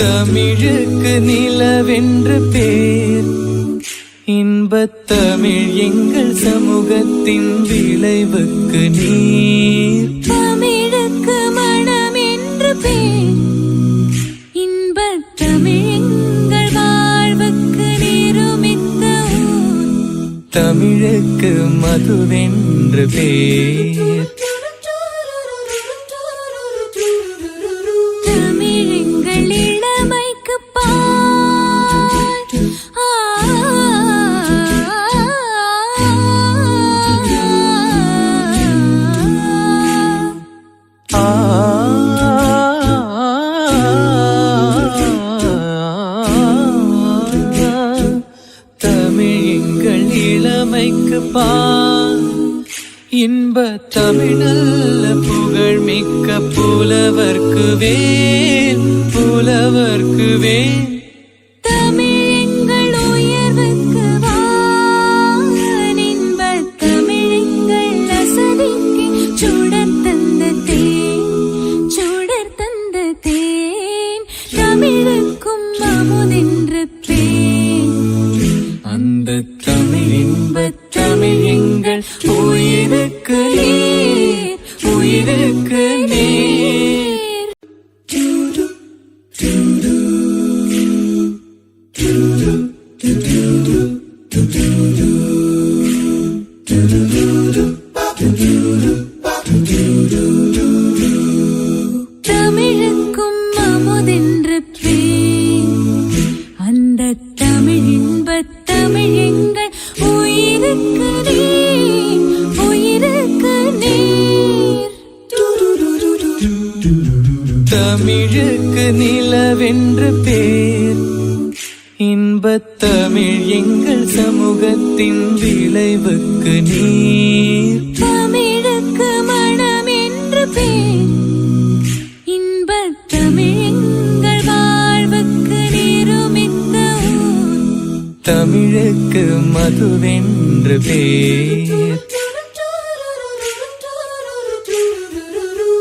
தமிழுக்கு நிலவென்று பேர். இன்பத் தமிழ் எங்கள் சமூகத்தின் விளைவுக்கு நீர். தமிழுக்கு மனம் என்று பேர். இன்பத் தமிழ் எங்கள் வாழ்வுக்கு நிருமித்த ஊர். தமிழுக்கு மதுவென்று பேர். தமிழெங்கள் இளமைக்கு பால். தமிழெங்கள் இளமைக்கு பால். இன்ப தமிழல்ல புகழ் மிக்க புலவர்க்கு வேல். புலவர்க்கு வேல். தமிழெங்கள் உயர்வுக்கு வான். இன்பத் தமிழெங்கள் அசதிக்கு சுடர் தந்த தேன். சுடர் தந்த தேன். தமிழுக்கும் அமுதென்று பேர். அந்த தமிழ் இன்பத் தமிழ் எங்கள் உயிருக்கு நீர். உயிருக்கு நீர். தமிழுக்கும் அமுதென்று பேர். அந்த தமிழ் இன்பத் தமிழ் எங்கள் உயிருக்கு நீர். உயிருக்கு நீர். தமிழுக்கு நிலவென்று பேர். இன்பத் தமிழ் எங்கள் சமூகத்தின் விளைவுக்கு நீர். தமிழுக்கு மனம் என்று பேர். இன்பத் தமிழ் எங்கள் வாழ்வுக்கு நிருமித்த ஊர். தமிழுக்கு மதுவென்று பேர்.